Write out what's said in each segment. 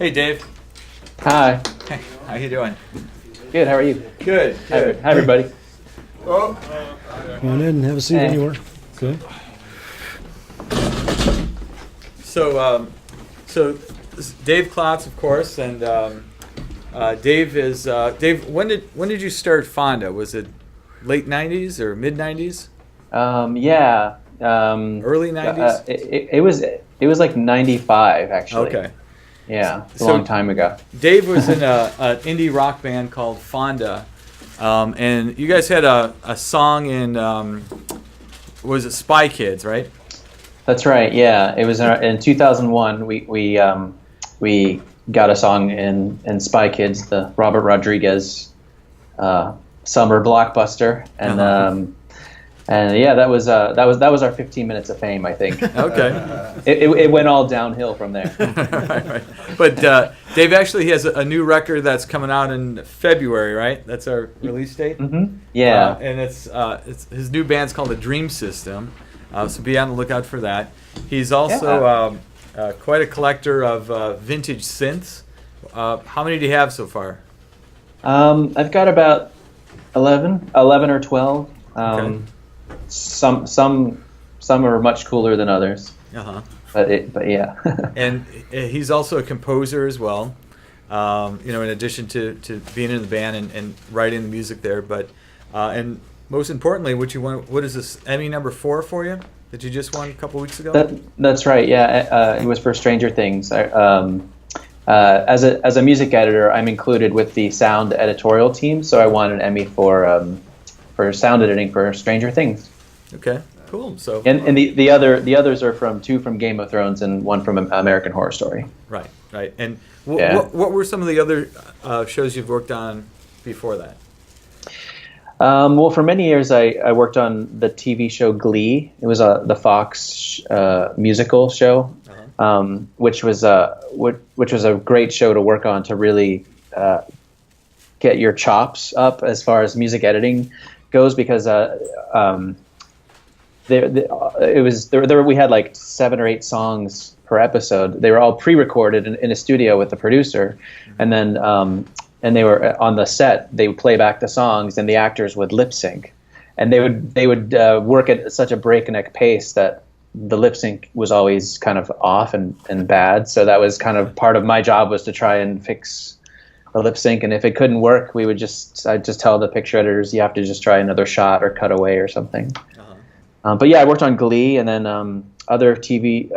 Hey, Dave. Hi. Hey, how you doing? Good. How are you? Good. Hi, everybody. Oh. Come on in and have a seat anywhere. Okay. So this is Dave Klotz, of course, and Dave is Dave. When did you start Fonda? Was it late '90s or mid '90s? Yeah. Early '90s. It was like '95 actually. Okay. Yeah, it's a long time ago. Dave was in an indie rock band called Fonda, and you guys had a song in was it Spy Kids, right? That's right. Yeah, it was in 2001. We got a song in Spy Kids, the Robert Rodriguez summer blockbuster, and yeah, that was our 15 minutes of fame, I think. Okay. It went all downhill from there. right. But Dave actually has a new record that's coming out in February, right? That's our release date. Mm-hmm. Yeah. And it's his new band's called the Dream System, so be on the lookout for that. He's also quite a collector of vintage synths. How many do you have so far? I've got about 11 or 12. Okay. Some are much cooler than others. But yeah. And he's also a composer as well. In addition to being in the band and writing the music there, but and most importantly, what is this Emmy number 4 for you that you just won a couple weeks ago? That's right. Yeah, it was for Stranger Things. As a music editor, I'm included with the sound editorial team, so I won an Emmy for sound editing for Stranger Things. Okay, cool. So and the others are two from Game of Thrones and one from American Horror Story. Right. And what were some of the other shows you've worked on before that? Well, for many years I worked on the TV show Glee. It was the Fox musical show, which was a great show to work on to really get your chops up as far as music editing goes, because we had like 7 or 8 songs per episode. They were all pre-recorded in a studio with the producer, and then and they were on the set. They would play back the songs, and the actors would lip sync, and they would work at such a breakneck pace that the lip sync was always kind of off and bad. So that was kind of part of my job, was to try and fix the lip sync, and if it couldn't work, I'd just tell the picture editors, you have to just try another shot or cut away or something. But yeah, I worked on Glee, and then other TV,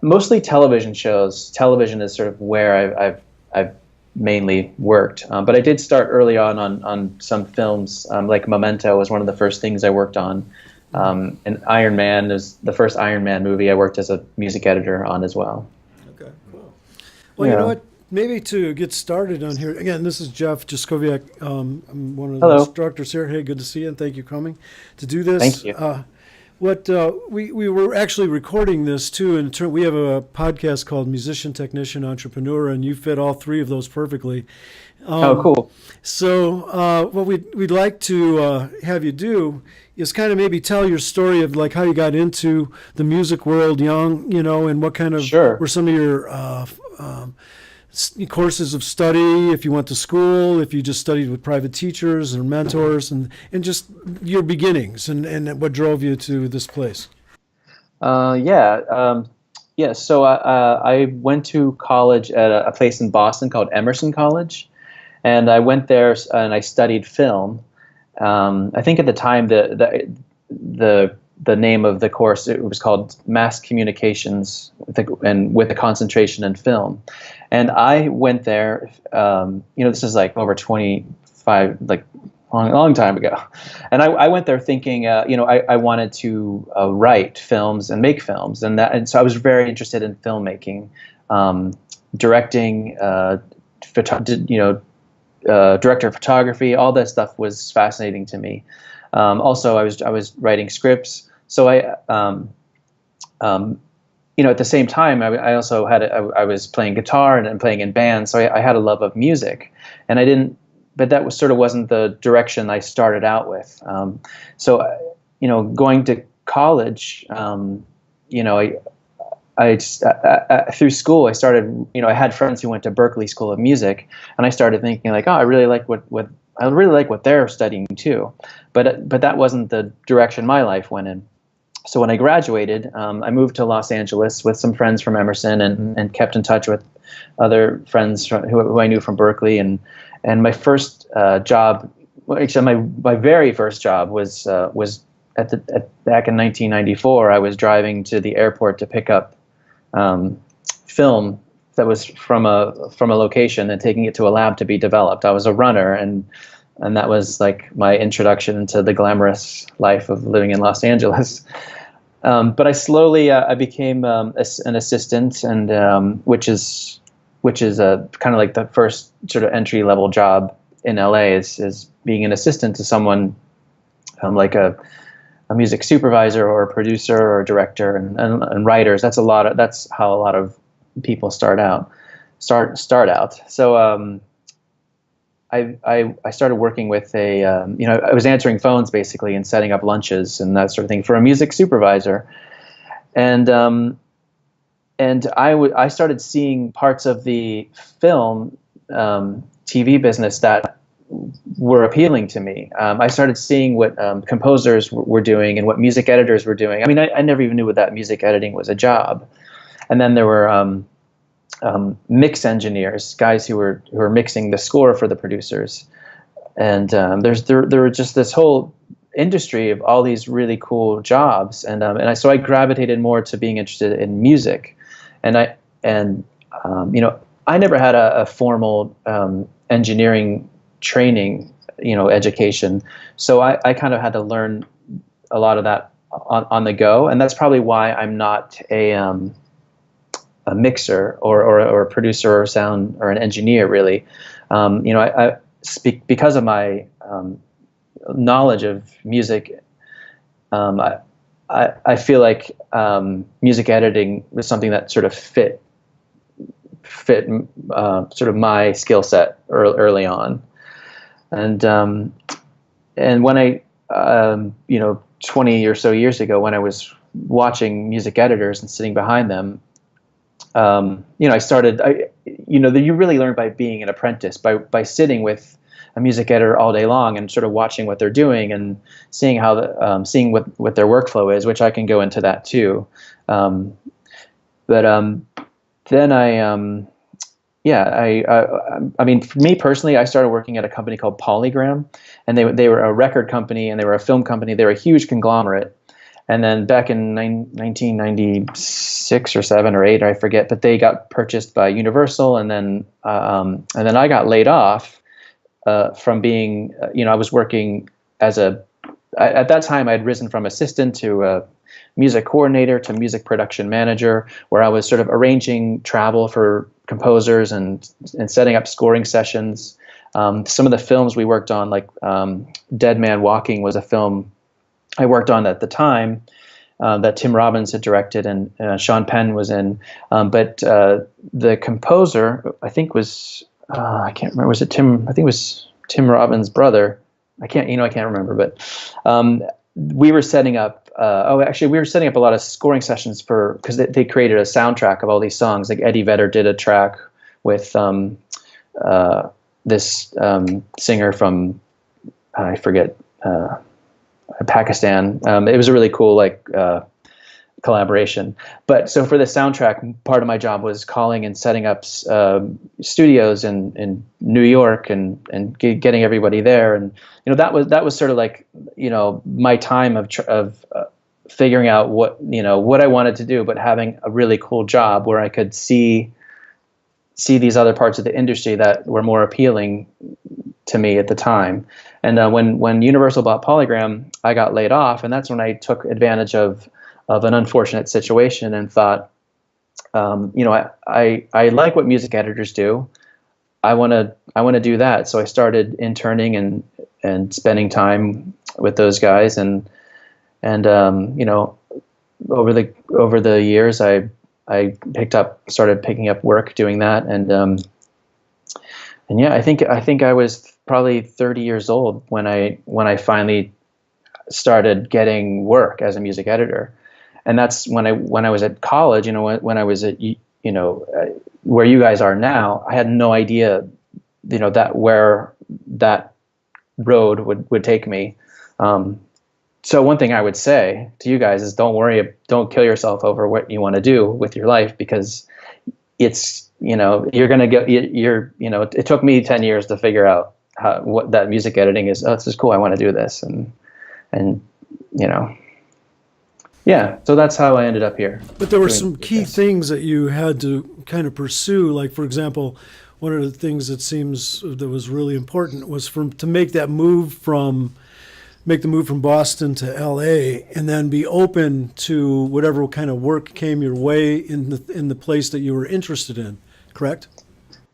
mostly television shows. Television is sort of where I've mainly worked. But I did start early on some films, like Memento was one of the first things I worked on. And Iron Man is the first Iron Man movie I worked as a music editor on as well. Okay, cool. Well, you know what? Maybe to get started on here, again, this is Jeff Jaskowiak. I'm one of the instructors here. Hey, good to see you, and thank you for coming to do this. Thank you. We were actually recording this too, and we have a podcast called Musician, Technician, Entrepreneur, and you fit all 3 of those perfectly. Cool. So what we'd like to have you do is kind of maybe tell your story of like how you got into the music world young, and what kind of were some of your courses of study, if you went to school, if you just studied with private teachers or mentors, and just your beginnings and what drove you to this place. So I went to college at a place in Boston called Emerson College, and I went there and I studied film. I think at the time the name of the course, it was called Mass Communications with a concentration in film. And I went there, this is like over 25, like long time ago. And I went there thinking, I wanted to write films and make films. And so I was very interested in filmmaking, directing, director of photography, all that stuff was fascinating to me. Also, I was writing scripts. So at the same time, I also I was playing guitar and playing in bands. So I had a love of music, and but that wasn't the direction I started out with. So going to college, through school, I started, I had friends who went to Berklee School of Music, and I started thinking like, oh, I really like what they're studying too, but that wasn't the direction my life went in. So when I graduated, I moved to Los Angeles with some friends from Emerson, and kept in touch with other friends who I knew from Berklee, and my first job, actually my very first job was back in 1994. I was driving to the airport to pick up film that was from a location and taking it to a lab to be developed. I was a runner, and that was like my introduction into the glamorous life of living in Los Angeles. But I slowly I became an assistant, and which is kind of like the first sort of entry level job in LA is being an assistant to someone, like a music supervisor or a producer or a director and writers. That's how a lot of people start out. So I started working with I was answering phones basically and setting up lunches and that sort of thing for a music supervisor, and I started seeing parts of the film TV business that were appealing to me. I started seeing what composers were doing and what music editors were doing. I mean, I never even knew that music editing was a job. And then there were mix engineers, guys who were mixing the score for the producers. And there were just this whole industry of all these really cool jobs. So I gravitated more to being interested in music. And I never had a formal engineering training, education. So I kind of had to learn a lot of that on the go, and that's probably why I'm not a mixer or a producer or sound or an engineer really. I speak because of my knowledge of music. I feel like music editing was something that sort of fit sort of my skill set early on. And when I 20 or so years ago, when I was watching music editors and sitting behind them, I started. You really learn by being an apprentice, by sitting with a music editor all day long and sort of watching what they're doing and seeing how seeing what their workflow is, which I can go into that too. Then I mean, for me personally, I started working at a company called Polygram, and they were a record company and they were a film company. They were a huge conglomerate. And then back in 1996 or 7 or 8, I forget, but they got purchased by Universal, and then I got laid off from being, I was working at that time I'd risen from assistant to music coordinator to music production manager, where I was sort of arranging travel for composers and setting up scoring sessions. Some of the films we worked on, like Dead Man Walking, was a film I worked on at the time that Tim Robbins had directed and Sean Penn was in. But the composer, I think was I can't remember. Was it Tim? I think it was Tim Robbins' brother. I can't remember. But we were setting up. We were setting up a lot of scoring sessions because they created a soundtrack of all these songs. Like Eddie Vedder did a track with this singer from I forget Pakistan. It was a really cool collaboration. But so for the soundtrack, part of my job was calling and setting up studios in New York and getting everybody there. And that was sort of like my time of figuring out what I wanted to do, but having a really cool job where I could see these other parts of the industry that were more appealing to me at the time. And when Universal bought Polygram, I got laid off, and that's when I took advantage of an unfortunate situation and thought, I like what music editors do. I want to do that. So I started interning and spending time with those guys, and over the years I started picking up work doing that, and yeah, I think I was probably 30 years old when I finally started getting work as a music editor. And that's when I was at college, when I was at, where you guys are now, I had no idea, that where that road would take me. So one thing I would say to you guys is don't kill yourself over what you want to do with your life, because it's, you're going to get, it took me 10 years to figure out what that music editing is. Oh, this is cool. I want to do this. And yeah, so that's how I ended up here. But there were some key things that you had to kind of pursue. Like, for example, one of the things that was really important was to make the move from Boston to LA, and then be open to whatever kind of work came your way in the place that you were interested in. Correct?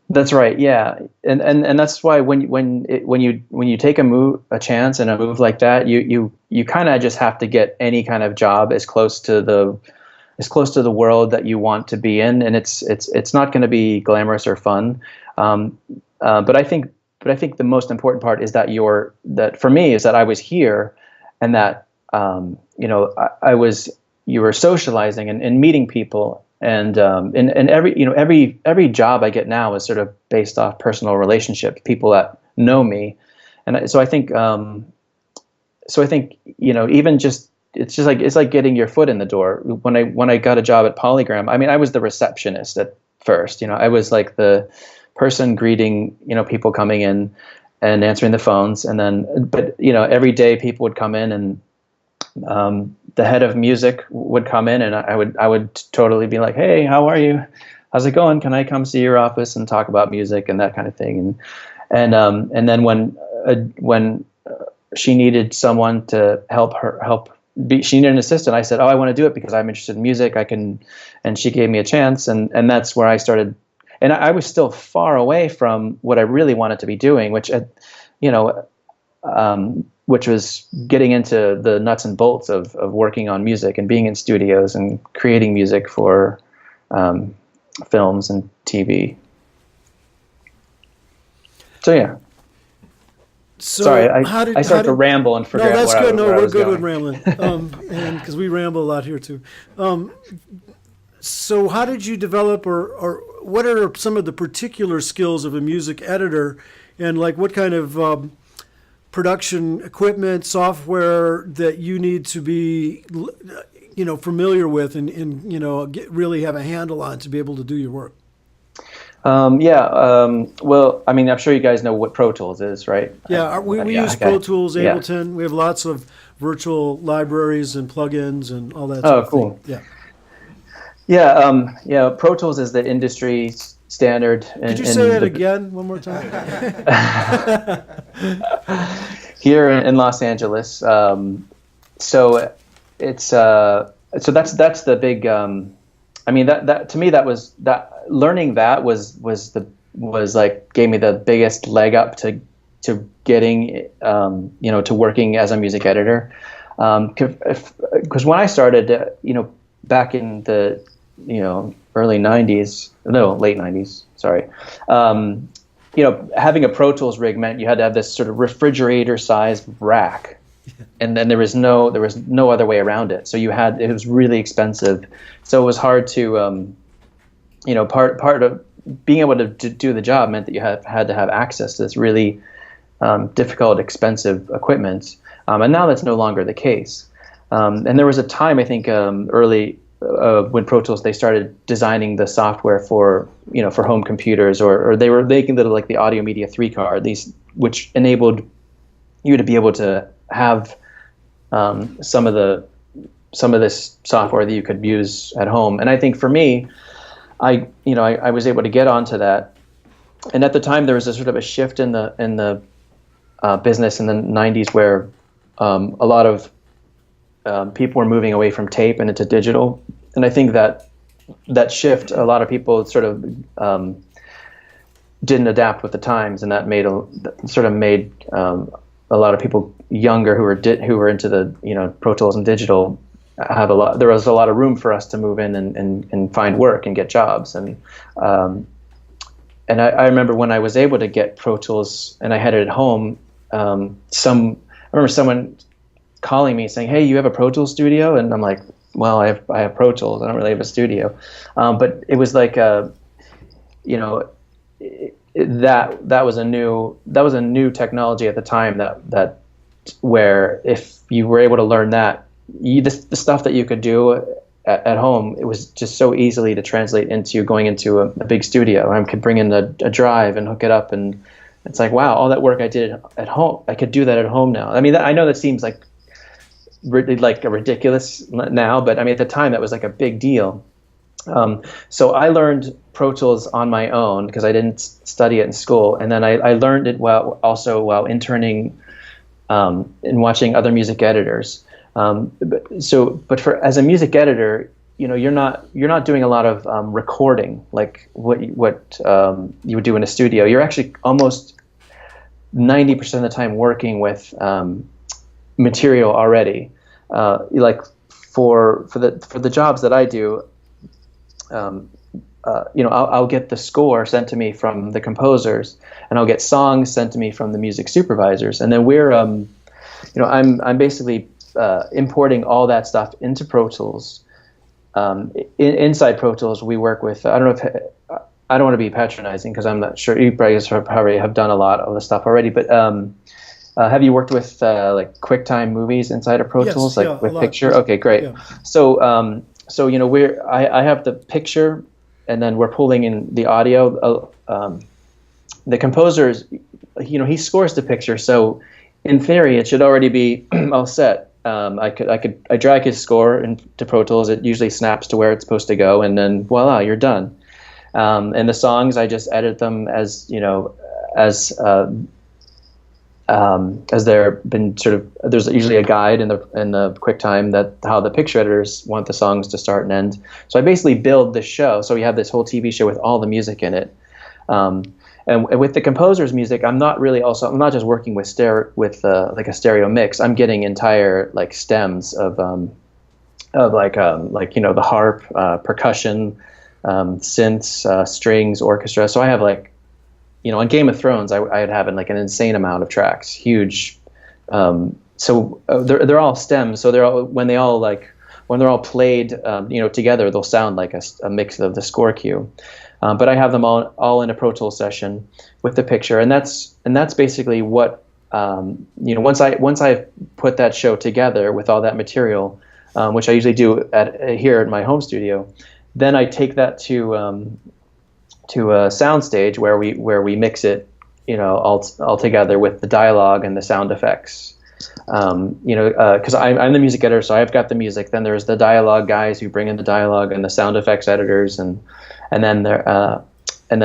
That's right. Yeah, and that's why when you take a chance and a move like that, you kind of just have to get any kind of job as close to the world that you want to be in, and it's not going to be glamorous or fun. But I think the most important part is that for me is that I was here, and that you were socializing and meeting people, and every job I get now is sort of based off personal relationships, people that know me, and so I think even just it's like getting your foot in the door. When I got a job at Polygram, I mean, I was the receptionist at first. I was like the person greeting, people coming in and answering the phones. And then, but every day people would come in, and the head of music would come in, and I would totally be like, "Hey, how are you? How's it going? Can I come see your office and talk about music and that kind of thing?" And then when she needed someone to she needed an assistant. I said, "Oh, I want to do it because I'm interested in music. I can," and she gave me a chance, and that's where I started. And I was still far away from what I really wanted to be doing, which was getting into the nuts and bolts of working on music and being in studios and creating music for films and TV. So yeah. So sorry, I started to ramble and forget. No, that's good. We're good with rambling, and because we ramble a lot here too. So how did you develop, or what are some of the particular skills of a music editor, and like what kind of production equipment, software that you need to be, familiar with and really have a handle on to be able to do your work? Well, I mean, I'm sure you guys know what Pro Tools is, right? Yeah, we use okay. Pro Tools, Ableton. Yeah. We have lots of virtual libraries and plugins and all that. Oh, cool. Thing. Yeah. Pro Tools is the industry standard. Could you say that again one more time? Here in Los Angeles. So it's so that's the big. I mean that to me learning that was like gave me the biggest leg up to getting to working as a music editor, because when I started back in the late 90s, sorry, having a Pro Tools rig meant you had to have this sort of refrigerator sized rack, and then there was no other way around it. So it was really expensive, so it was hard to part of being able to do the job meant that you had to have access to this really difficult, expensive equipment, and now that's no longer the case. And there was a time, I think, early when Pro Tools, they started designing the software for home computers, or they were making like the Audio Media 3 card, which enabled you to be able to have some of this software that you could use at home. And I think for me, I was able to get onto that. And at the time, there was a sort of a shift in the business in the 90s where a lot of people were moving away from tape and into digital. And I think that shift, a lot of people sort of didn't adapt with the times, and that made a lot of people younger who were into the Pro Tools and digital there was a lot of room for us to move in and find work and get jobs. And I remember when I was able to get Pro Tools and I had it at home, I remember someone calling me saying, "Hey, you have a Pro Tools studio?" And I'm like, I have Pro Tools. I don't really have a studio, but it was like you know, that was a new technology at the time that where if you were able to learn that, the stuff that you could do at home, it was just so easily to translate into going into a big studio. I could bring in a drive and hook it up, and it's like, wow, all that work I did at home, I could do that at home now. I mean, I know that seems like really like a ridiculous now, but I mean, at the time that was like a big deal. So I learned Pro Tools on my own because I didn't study it in school, and then I learned it while interning and watching other music editors. But as a music editor, you're not doing a lot of recording like what you would do in a studio. You're actually almost 90% of the time working with material already. Like for the jobs that I do, I'll get the score sent to me from the composers, and I'll get songs sent to me from the music supervisors, and then I'm basically importing all that stuff into Pro Tools. Inside Pro Tools, we work with, I don't want to be patronizing because I'm not sure, you probably have done a lot of the stuff already, but have you worked with like QuickTime movies inside of Pro Tools, like with picture? Okay, great. Yeah. So I have the picture, and then we're pulling in the audio. The composer, he scores the picture, so in theory it should already be all set. I drag his score into Pro Tools. It usually snaps to where it's supposed to go, and then voila, you're done. And the songs, I just edit them as there been sort of, there's usually a guide in the QuickTime that how the picture editors want the songs to start and end. So I basically build the show. So we have this whole TV show with all the music in it. And with the composer's music, I'm not just working with like a stereo mix. I'm getting entire like stems of the harp, percussion, synths, strings, orchestra. So I have like, on Game of Thrones, I'd have like an insane amount of tracks, huge. So they're all stems. So when they're all played, together, they'll sound like a mix of the score cue. But I have them all in a Pro Tools session with the picture, and that's basically what once I put that show together with all that material, which I usually do here at my home studio, then I take that to a soundstage where we mix it, all together with the dialogue and the sound effects. Because I'm the music editor, so I've got the music. Then there's the dialogue guys who bring in the dialogue, and the sound effects editors, and then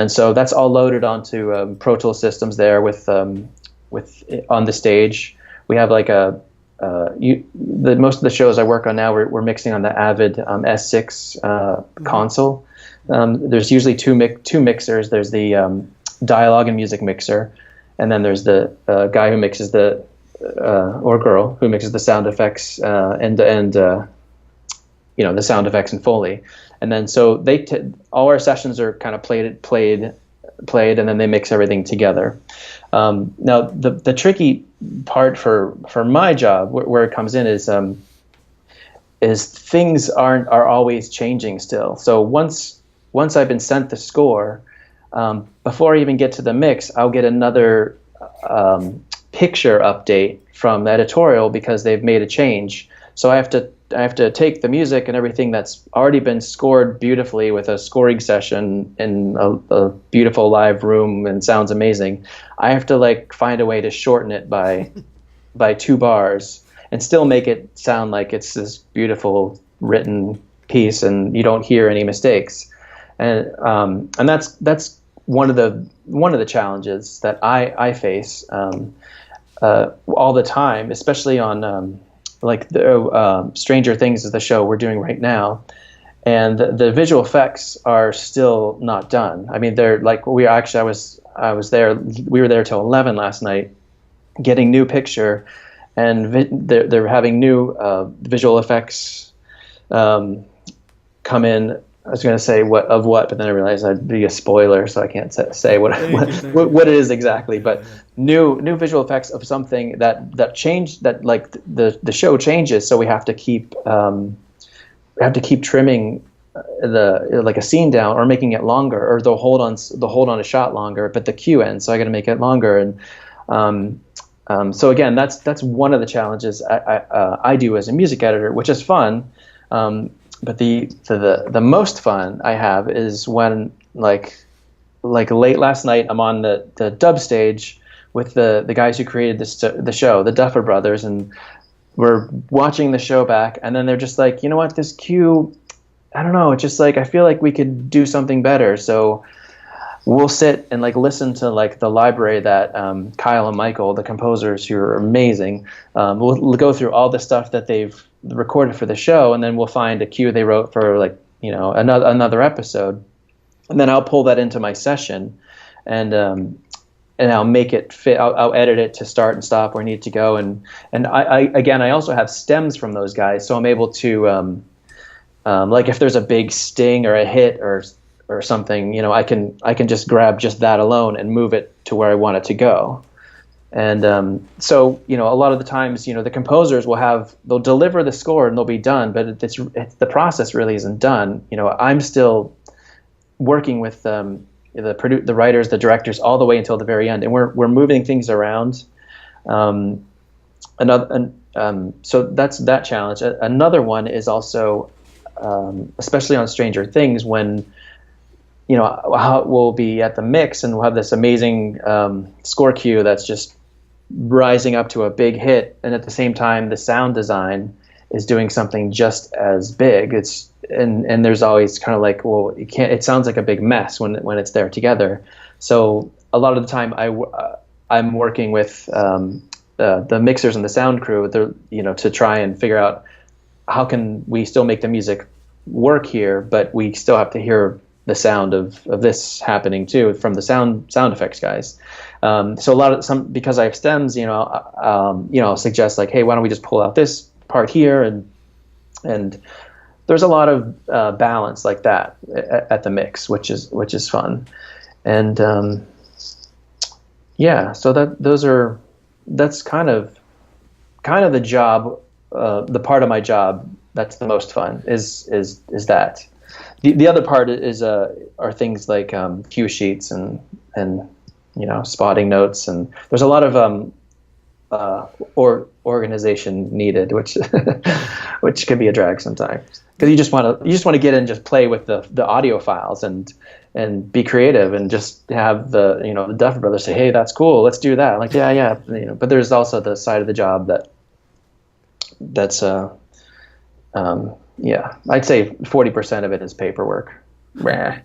so that's all loaded onto Pro Tools systems there with on the stage. We have like most of the shows I work on now, we're mixing on the Avid S6 console. There's usually two mixers. There's the dialogue and music mixer, and then there's the guy who mixes or girl who mixes the sound effects and the sound effects in Foley. And then so all our sessions are kind of played, and then they mix everything together. Now the tricky part for my job, where it comes in, is things are always changing still. So once I've been sent the score, before I even get to the mix, I'll get another picture update from the editorial because they've made a change. So I have to take the music and everything that's already been scored beautifully with a scoring session in a beautiful live room and sounds amazing. I have to like find a way to shorten it by 2 bars and still make it sound like it's this beautiful written piece and you don't hear any mistakes. And that's one of the challenges that I face all the time, especially on like the Stranger Things is the show we're doing right now, and the visual effects are still not done. I mean, they're like I was there. We were there till 11 last night, getting new picture, and they're having new visual effects come in. I was going to say what, but then I realized I'd be a spoiler, so I can't say what it is exactly. But new visual effects of something that changed, that like the show changes, so we have to keep have to keep trimming like a scene down, or making it longer, or they'll hold on a shot longer, but the cue ends, so I got to make it longer. And so again, that's one of the challenges I do as a music editor, which is fun. But the most fun I have is when like late last night I'm on the dub stage with the guys who created the show, the Duffer Brothers, and we're watching the show back, and then they're just like, you know what, this cue, I don't know, it's just like, I feel like we could do something better. So we'll sit and like listen to like the library that Kyle and Michael, the composers who are amazing, we'll go through all the stuff that they've recorded for the show, and then we'll find a cue they wrote for like, you know, another episode, and then I'll pull that into my session, and I'll make it fit. I'll edit it to start and stop where I need to go, and I also have stems from those guys, so I'm able to like if there's a big sting or a hit or something, you know, I can just grab just that alone and move it to where I want it to go. And so, you know, a lot of the times, you know, the composers they'll deliver the score and they'll be done, but the process really isn't done. You know, I'm still working with the writers, the directors, all the way until the very end, and we're moving things around. So that's that challenge. Another one is also, especially on Stranger Things, when, you know, how we'll be at the mix and we'll have this amazing score cue that's just rising up to a big hit, and at the same time the sound design is doing something just as big. And there's always kind of like, well, it sounds like a big mess when it's there together. So a lot of the time I'm working with the mixers and the sound crew, you know, to try and figure out how can we still make the music work here, but we still have to hear the sound of this happening too from the sound effects guys. So because I have stems, you know, I'll suggest like, hey, why don't we just pull out this part here, and there's a lot of balance like that at the mix, which is fun. And yeah, so that's kind of the job, the part of my job that's the most fun is that. The other part are things like cue sheets and you know, spotting notes, and there's a lot of organization needed, which which can be a drag sometimes, because you just want to get in and just play with the audio files and be creative, and just have the Duffer Brothers say, hey, that's cool, let's do that. I'm like, yeah, you know. But there's also the side of the job that's yeah, I'd say 40% of it is paperwork. Yeah.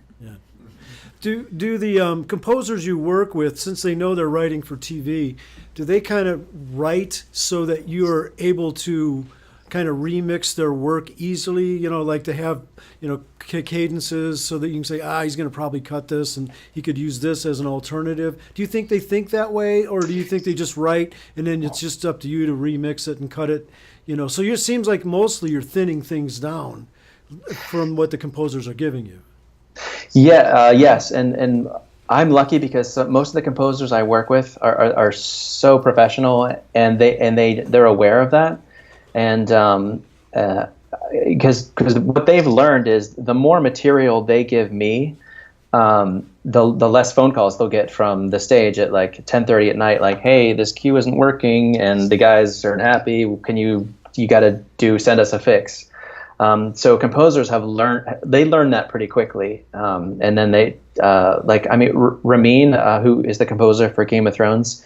Do the composers you work with, since they know they're writing for TV, do they kind of write so that you're able to kind of remix their work easily? You know, like to have, you know, cadences so that you can say, he's going to probably cut this and he could use this as an alternative. Do you think they think that way, or do you think they just write and then it's just up to you to remix it and cut it? You know, so it seems like mostly you're thinning things down from what the composers are giving you. Yeah, yes, and I'm lucky because most of the composers I work with are so professional, and they're aware of that, and because what they've learned is the more material they give me, the less phone calls they'll get from the stage at like 10:30 at night, like, hey, this cue isn't working and the guys aren't happy. You got to send us a fix. So composers have learned that pretty quickly, and then they Ramin, who is the composer for Game of Thrones,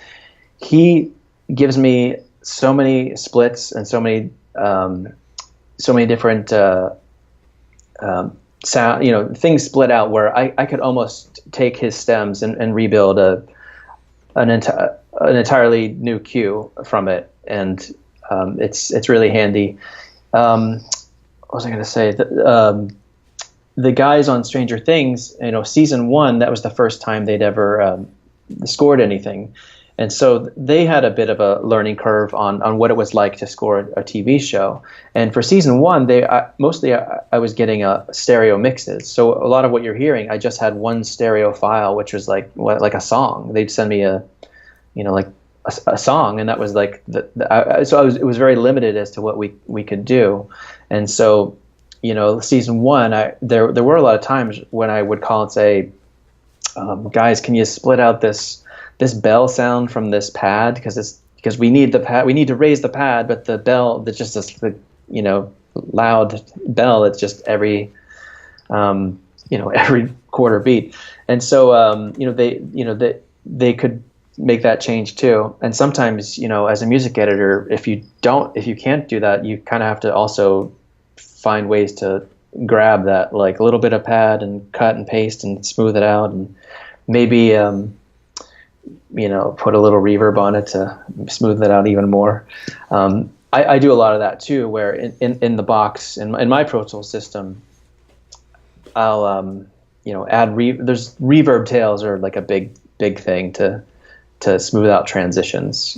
he gives me so many splits and so many different sound, you know, things split out where I could almost take his stems and rebuild an entirely new cue from it, and it's really handy. What was I going to say? The guys on Stranger Things, you know, season 1, that was the first time they'd ever scored anything. And so they had a bit of a learning curve on what it was like to score a TV show. And for season 1, I was getting stereo mixes. So a lot of what you're hearing, I just had one stereo file, which was like a song. They'd send me a song, and that was like it was very limited as to what we could do. And so season one, there were a lot of times when I would call and say, guys, can you split out this bell sound from this pad, because we need the pad, we need to raise the pad, but the bell, that's just this loud bell, it's just every every quarter beat. And so they could make that change too. And sometimes, as a music editor, if you can't do that, you kind of have to also find ways to grab that, like a little bit of pad and cut and paste and smooth it out, and maybe put a little reverb on it to smooth it out even more. I do a lot of that too, where in the box in my Pro Tools system, I'll add there's reverb tails are like a big thing to smooth out transitions,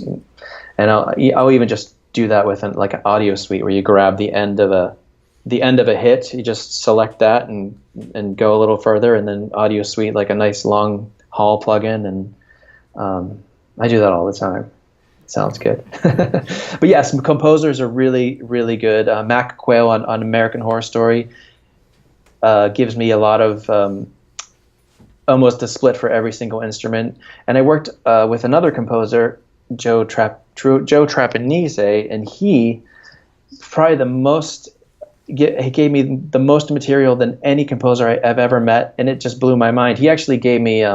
and I'll even just do that with like an audio suite, where you grab the end of a hit, you just select that and go a little further, and then audio suite, like a nice long haul plugin, and I do that all the time. It sounds good. But yes, composers are really, really good. Mac Quayle on American Horror Story gives me a lot of almost a split for every single instrument. And I worked with another composer, Joe Trapanese, and he probably he gave me the most material than any composer I've ever met, and it just blew my mind. He actually gave me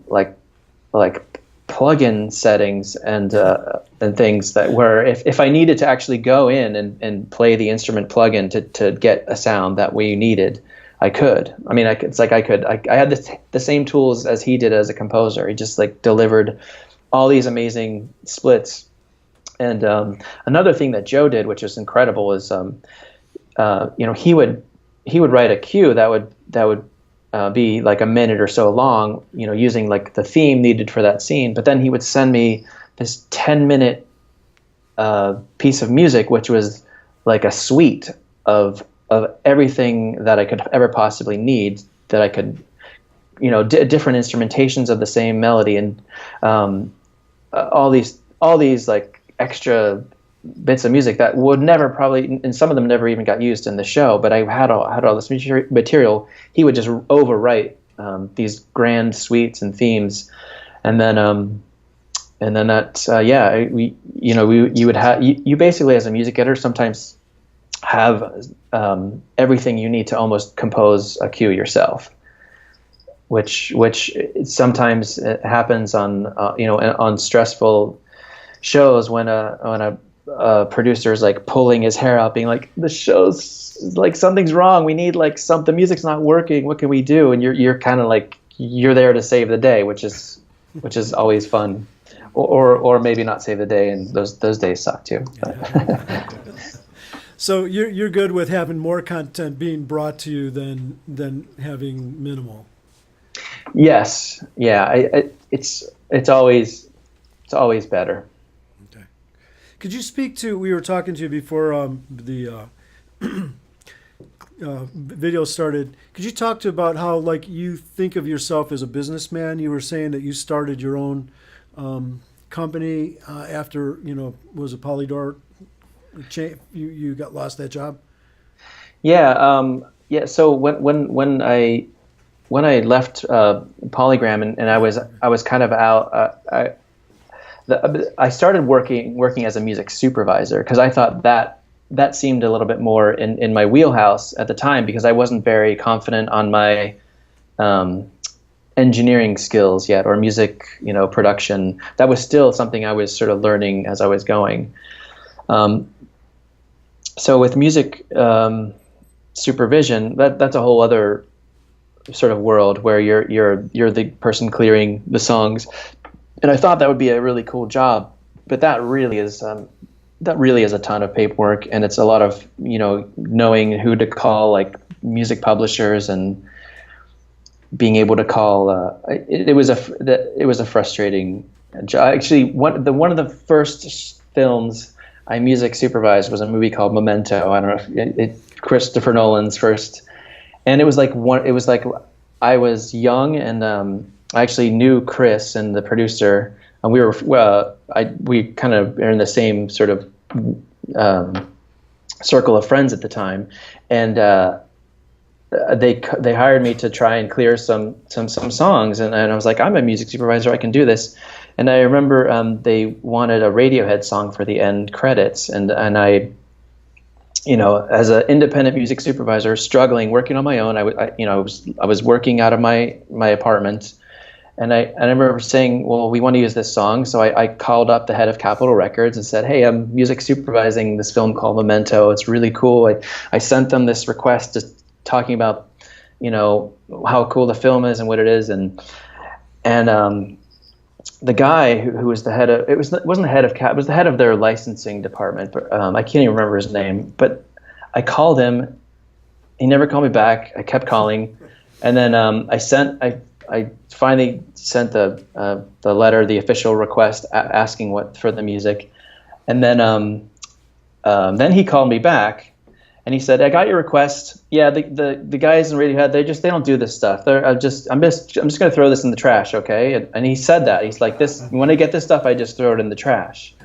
like plugin settings and things that were, if I needed to actually go in and play the instrument plugin to get a sound that we needed, I could. I mean, I had the same tools as he did as a composer. He just like delivered all these amazing splits. And another thing that Joe did, which was incredible, was he would write a cue that would be like a minute or so long, using like the theme needed for that scene. But then he would send me this 10-minute piece of music, which was like a suite of everything that I could ever possibly need, that I could, different instrumentations of the same melody, and all these like extra bits of music that would never probably, and some of them never even got used in the show, but I had all this material. He would just overwrite these grand suites and themes, and then you basically, as a music editor, sometimes have everything you need to almost compose a cue yourself, which sometimes happens on stressful shows when a producer is like pulling his hair out, being like, the show's like, something's wrong, we need like the music's not working, what can we do? And you're kind of like, you're there to save the day, which is always fun, or maybe not save the day, and those days suck too. So you're good with having more content being brought to you than having minimal. Yes, yeah, it's always better. Okay. Could you speak to? We were talking to you before the video started. Could you talk to about how, like, you think of yourself as a businessman? You were saying that you started your own company after was a Polydor. You got lost that job. Yeah. So when I left Polygram and I was kind of out, I started working as a music supervisor, because I thought that seemed a little bit more in my wheelhouse at the time, because I wasn't very confident on my engineering skills yet, or music production. That was still something I was sort of learning as I was going. So with music supervision, that's a whole other sort of world, where you're the person clearing the songs, and I thought that would be a really cool job, but that really is a ton of paperwork, and it's a lot of knowing who to call, like music publishers, and being able to call. It was a frustrating job. Actually, one of the first films I music supervised was a movie called Memento. I don't know if Christopher Nolan's first, and it was like I was young, and I actually knew Chris and the producer, and we kind of are in the same sort of circle of friends at the time, and they hired me to try and clear some songs, and I was like, I'm a music supervisor, I can do this. And I remember they wanted a Radiohead song for the end credits, and I, as an independent music supervisor, struggling, working on my own, I was working out of my apartment, and I remember saying, well, we want to use this song, so I called up the head of Capitol Records and said, hey, I'm music supervising this film called Memento. It's really cool. I sent them this request just talking about, how cool the film is and what it is, and the guy who was the head of it wasn't the head of Cap, it was the head of their licensing department, but I can't even remember his name. But I called him, he never called me back. I kept calling, and then I finally sent the letter, the official request asking for the music, and then he called me back, and he said, I got your request. Yeah, the guys in Radiohead, they don't do this stuff. I'm just going to throw this in the trash, okay? And he said that. He's like, when I get this stuff, I just throw it in the trash.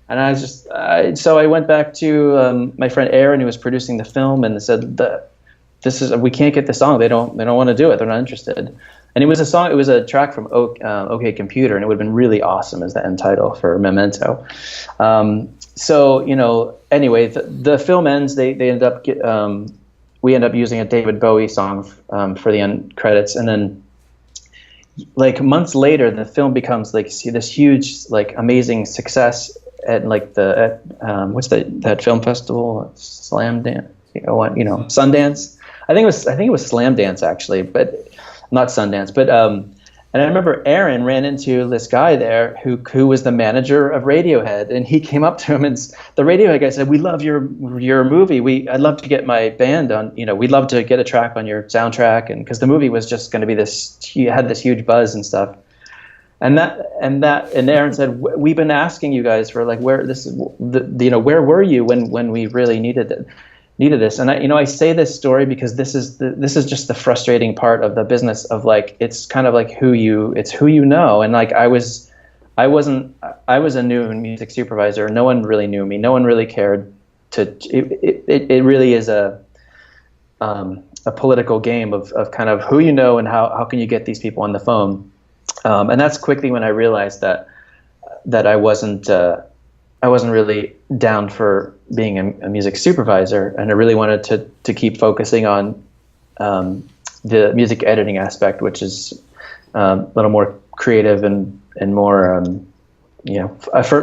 And so I went back to my friend Aaron, who was producing the film, and said, we can't get the song. They don't want to do it. They're not interested. And it was a track from OK Computer, and it would have been really awesome as the end title for Memento. So, anyway, the film ends. They ended up we end up using a David Bowie song for the end credits, and then like months later, the film becomes like this huge, like amazing success at like what's that film festival? Sundance. I think it was Slam Dance actually, but not Sundance. But and I remember Aaron ran into this guy there who was the manager of Radiohead, and he came up to him, and the Radiohead guy said, "We love your movie. I'd love to get my band on. We'd love to get a track on your soundtrack." And because the movie was just going to be had this huge buzz and stuff. And Aaron said, "We've been asking you guys for like where were you when we really needed this?" And I say this story because this is just the frustrating part of the business of like, it's kind of like who you know. And like I was a new music supervisor. No one really knew me. No one really cared. It really is a political game of kind of who you know and how can you get these people on the phone. And that's quickly when I realized that I wasn't really down for being a music supervisor, and I really wanted to keep focusing on the music editing aspect, which is a little more creative and more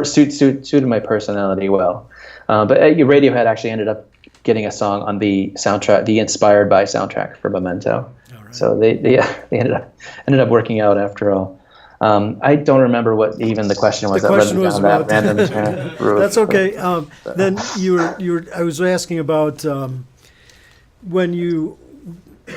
suited my personality well. But Radiohead actually ended up getting a song on the soundtrack, the Inspired By soundtrack for Memento. Right. So they ended up working out after all. I don't remember what even the question was. The question was about that random route. That's okay. Then I was asking about when you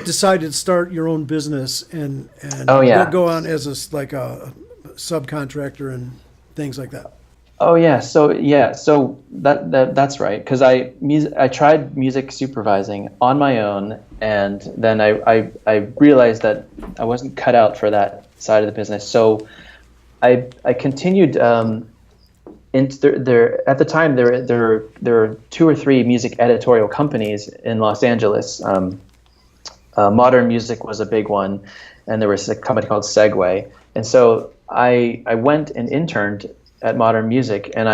decided to start your own business and go on as a subcontractor and things like that. Oh yeah, so that's right, because I tried music supervising on my own, and then I realized that I wasn't cut out for that side of the business. So I continued. At the time there were 2 or 3 music editorial companies in Los Angeles. Modern Music was a big one, and there was a company called Segway. And so I went and interned at Modern Music, and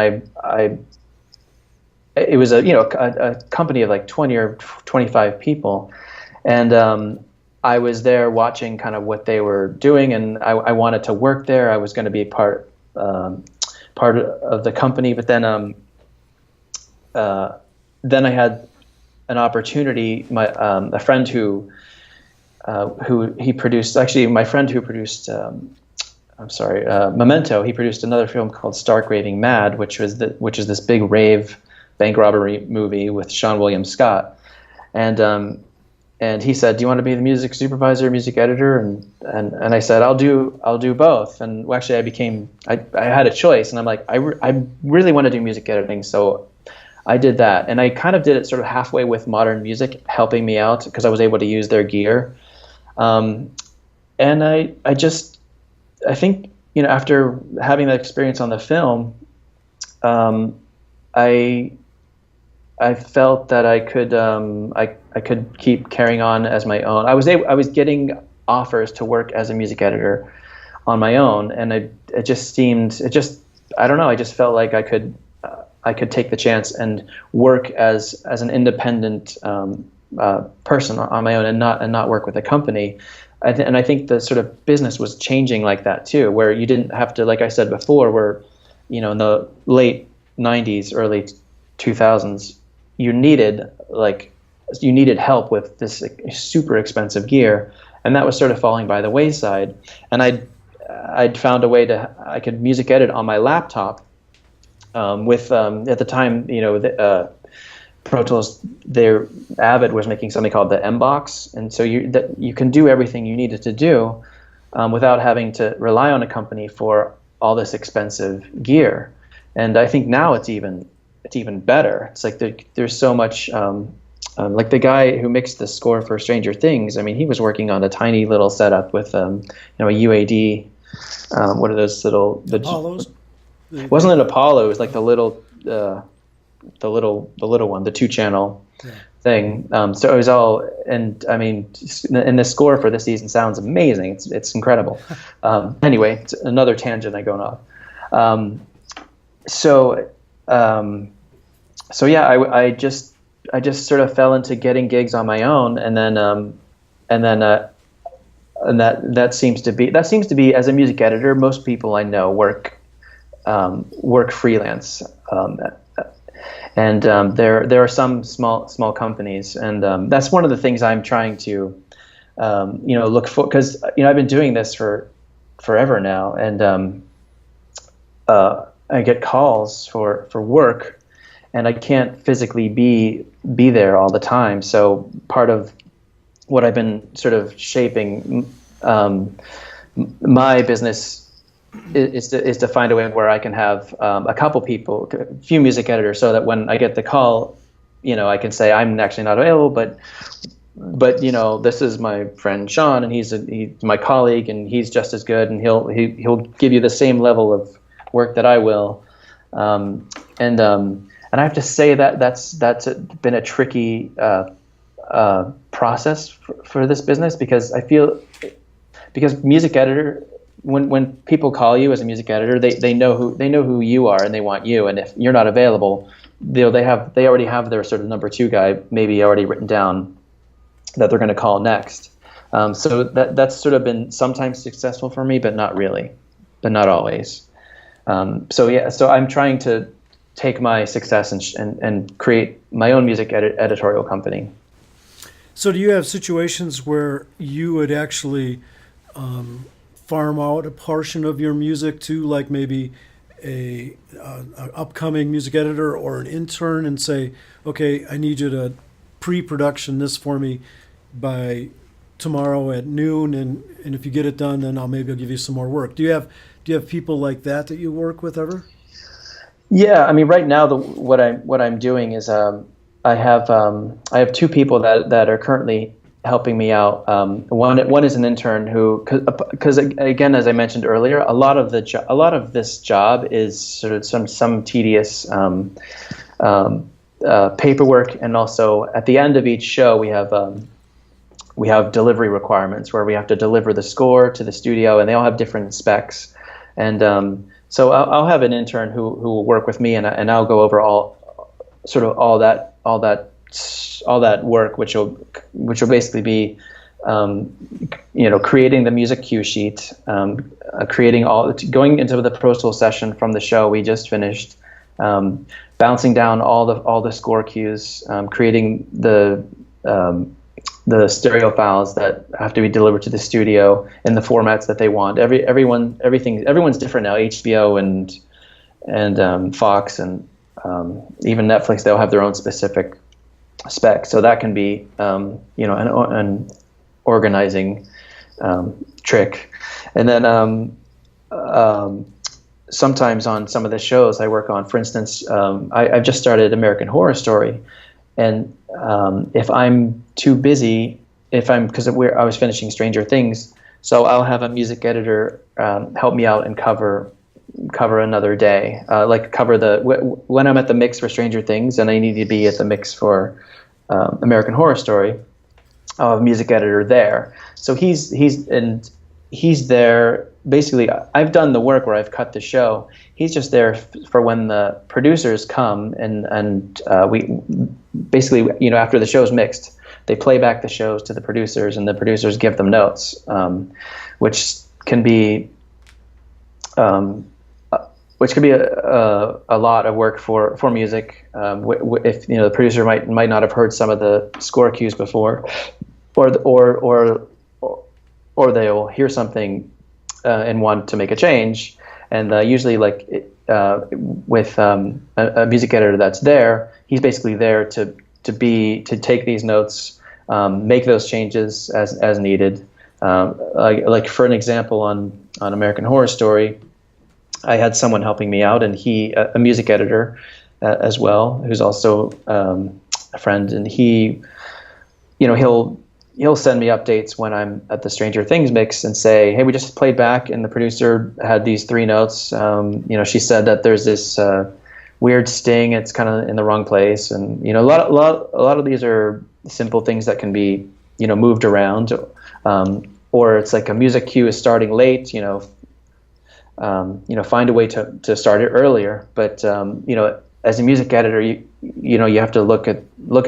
it was a company of like 20 or 25 people, and I was there watching kind of what they were doing, and I wanted to work there. I was going to be part of the company, but then I had an opportunity. A friend who he produced, actually my friend who produced Memento, he produced another film called Stark Raving Mad, which is this big rave bank robbery movie with Sean William Scott, and he said, "Do you want to be the music supervisor, music editor?" And I said, "I'll do both." And actually, I had a choice, and I'm like, I really want to do music editing, so I did that, and I kind of did it sort of halfway with Modern Music helping me out because I was able to use their gear, and I think, after having that experience on the film, I I felt that I could keep carrying on as my own. I was getting offers to work as a music editor on my own, and it just I don't know. I just felt like I could take the chance and work as an independent person on my own, and not work with a company. And I think the sort of business was changing like that too, where you didn't have to, like I said before, where in the late '90s, early 2000s, you needed help with this super expensive gear, and that was sort of falling by the wayside. And I'd found a way I could music edit on my laptop with at the time, Pro Tools, Avid was making something called the M-Box, and so you can do everything you needed to do without having to rely on a company for all this expensive gear. And I think now it's even better. It's like there's so much. Like the guy who mixed the score for Stranger Things, I mean, he was working on a tiny little setup with a UAD. What are those little Apollos? Wasn't it Apollo? It was like the little one, the 2-channel thing. So it was all, and I mean, and the score for this season sounds amazing. It's incredible. Anyway, it's another tangent I going off. So yeah, I just sort of fell into getting gigs on my own, and that seems to be as a music editor, most people I know work freelance. And there are some small companies, and that's one of the things I'm trying to look for, because I've been doing this for forever now, and I get calls for work, and I can't physically be there all the time. So part of what I've been sort of shaping my business is to find a way where I can have a couple people, a few music editors, so that when I get the call, I can say I'm actually not available, but this is my friend Sean, and he's my colleague, and he's just as good, and he'll give you the same level of work that I will. And I have to say that's been a tricky process for this business, because I feel, because music editor, when people call you as a music editor, they know who you are, and they want you. And if you're not available, they already have their sort of number 2 guy maybe already written down that they're going to call next. So that's sort of been sometimes successful for me, but not really, but not always. So I'm trying to take my success and create my own music editorial company. So do you have situations where you would actually farm out a portion of your music to, like, maybe a upcoming music editor or an intern, and say, okay, I need you to pre-production this for me by tomorrow at noon, and if you get it done, then I'll give you some more work. Do you have people like that you work with ever? Yeah, I mean, right now what I'm doing is I have 2 people that are currently helping me out. One is an intern who, because again, as I mentioned earlier, a lot of this job is sort of some tedious paperwork, and also at the end of each show we have delivery requirements where we have to deliver the score to the studio, and they all have different specs. And so I'll have an intern who will work with me, and I'll go over all that work, which will basically be creating the music cue sheet, going into the Pro Tools session from the show we just finished, bouncing down all the score cues, creating the stereo files that have to be delivered to the studio in the formats that they want. Everyone's different now. HBO and Fox and even Netflix, they'll have their own specific specs. So that can be an organizing trick. And then sometimes on some of the shows I work on, for instance, I've just started American Horror Story, and if I'm too busy, because I was finishing Stranger Things, so I'll have a music editor help me out and cover cover another day. Like cover when I'm at the mix for Stranger Things and I need to be at the mix for American Horror Story. I'll have a music editor there. So he's there. Basically, I've done the work where I've cut the show. He's just there for when the producers come and we basically, you know, after the show's mixed, they play back the shows to the producers, and the producers give them notes, which can be a lot of work for music. If you know the producer might not have heard some of the score cues before, or they'll hear something and want to make a change, and usually with a music editor that's there, he's basically there to take these notes. Make those changes as needed. Like for an example, on American Horror Story, I had someone helping me out, and a music editor as well, who's also a friend, and he, you know, he'll send me updates when I'm at the Stranger Things mix and say, hey, we just played back, and the producer had these 3 notes. You know, she said that there's this weird sting. It's kind of in the wrong place, and you know, a lot of these are simple things that can be, you know, moved around, or it's like a music cue is starting late. You know, find a way to start it earlier. But you know, as a music editor, you know, you have to look at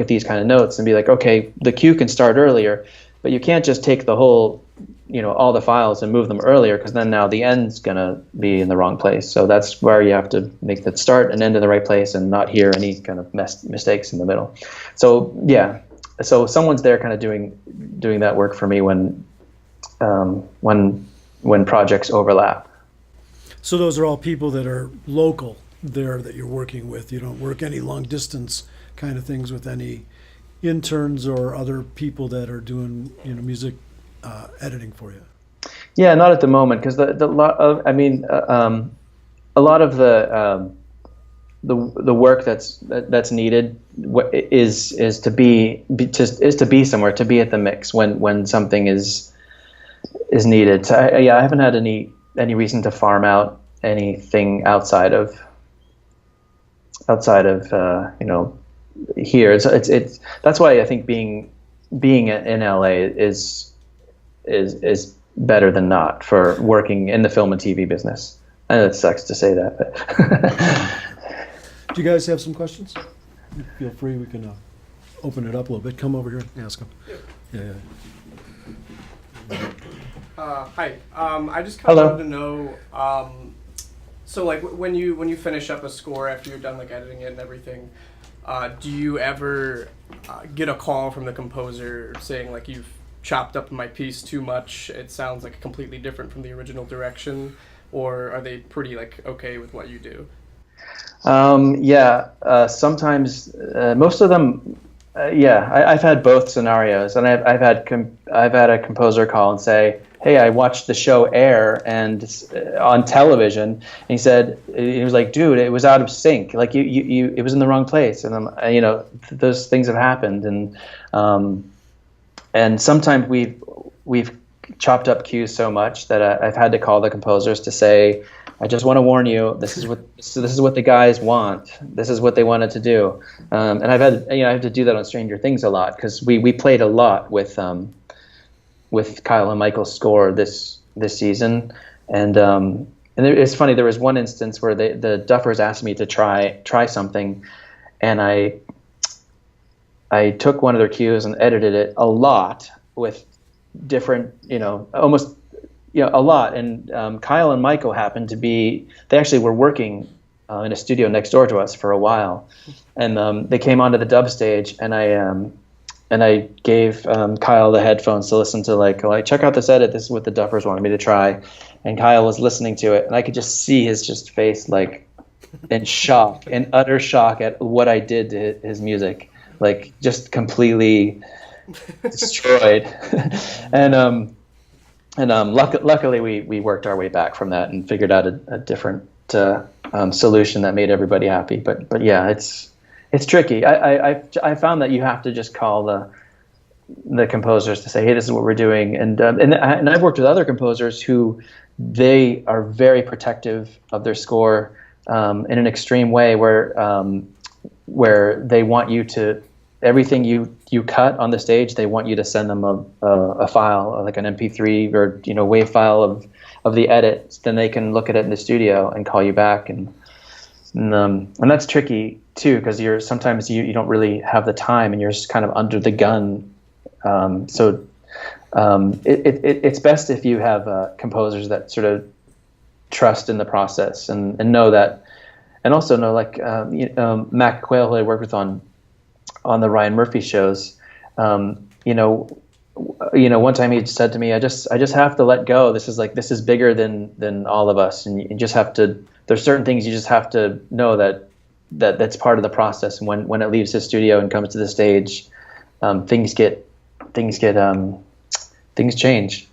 these kind of notes and be like, okay, the cue can start earlier, but you can't just take the whole, you know, all the files and move them earlier, because then now the end's gonna be in the wrong place. So that's where you have to make the start and end in the right place and not hear any kind of mistakes in the middle. So yeah, so someone's there kind of doing that work for me when projects overlap. So those are all people that are local there that you're working with. You don't work any long distance kind of things with any interns or other people that are doing, you know, music editing for you. Yeah, not at the moment, because a lot of the work that's needed is to be somewhere, to be at the mix when something is needed. So I haven't had any reason to farm out anything outside of you know, here. It's that's why I think being in LA is better than not for working in the film and TV business. I know it sucks to say that, but Do you guys have some questions? Feel free. We can open it up a little bit. Come over here and ask them. Yeah. Hi. I just kind of wanted to know. So, like, when you finish up a score after you're done, like, editing it and everything, do you ever get a call from the composer saying, like, you've chopped up my piece too much, it sounds like completely different from the original direction, or are they pretty, like, okay with what you do? Sometimes, most of them, I've had both scenarios, and I've had a composer call and say, hey, I watched the show air and on television, and he was like, dude, it was out of sync, like you it was in the wrong place, and you know, those things have happened, and sometimes we've chopped up cues so much that I've had to call the composers to say, I just want to warn you, this is what the guys want. This is what they wanted to do. And I have to do that on Stranger Things a lot, because we played a lot with Kyle and Michael's score this season, and it's funny. There was one instance where the Duffers asked me to try something, and I took one of their cues and edited it a lot with different, almost, a lot. And Kyle and Michael happened to they actually were working in a studio next door to us for a while. And they came onto the dub stage, and I gave Kyle the headphones to listen to, check out this edit. This is what the Duffers wanted me to try. And Kyle was listening to it, and I could just see his face, in shock, in utter shock at what I did to his music. Just completely destroyed. And luckily we worked our way back from that and figured out a different solution that made everybody happy. But yeah, it's tricky. I found that you have to just call the composers to say, hey, this is what we're doing. And I've worked with other composers who they are very protective of their score in an extreme way, where they want you to, everything you cut on the stage, they want you to send them a file, like an MP3 or WAV file of the edit. Then they can look at it in the studio and call you back, and that's tricky too, because sometimes you don't really have the time and you're just kind of under the gun. It's best if you have composers that sort of trust in the process and know that, and also know, like Mac Quayle, who I worked with on the Ryan Murphy shows. One time he said to me, I just have to let go. This is bigger than all of us, and you just have to. There's certain things you just have to know that's part of the process. And when it leaves his studio and comes to the stage, things change.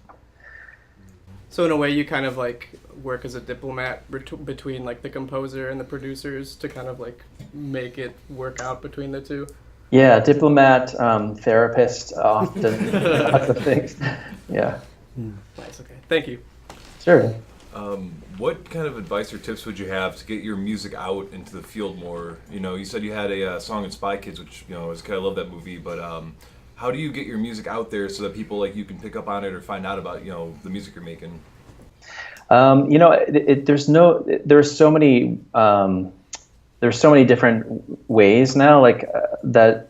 So in a way, you kind of like work as a diplomat between like the composer and the producers to kind of like make it work out between the two. Yeah, diplomat, therapist, often lots of things. Yeah. Nice. Okay. Thank you. Sure. What kind of advice or tips would you have to get your music out into the field more? You said you had a song in Spy Kids, which I love that movie. But how do you get your music out there so that people like you can pick up on it or find out about the music you're making? There's so many different ways now, like that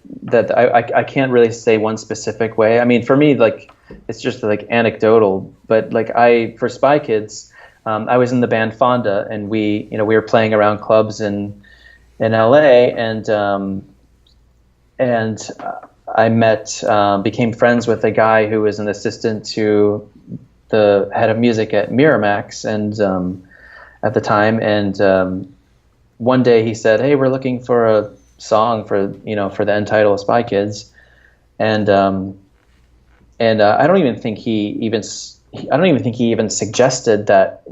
I can't really say one specific way. I mean, for me, like it's just like anecdotal, but like for Spy Kids, I was in the band Fonda, and we were playing around clubs in LA, and I became friends with a guy who was an assistant to the head of music at Miramax, and at the time, and one day he said, "Hey, we're looking for a song for the Untitled Spy Kids," and I don't even think he even suggested that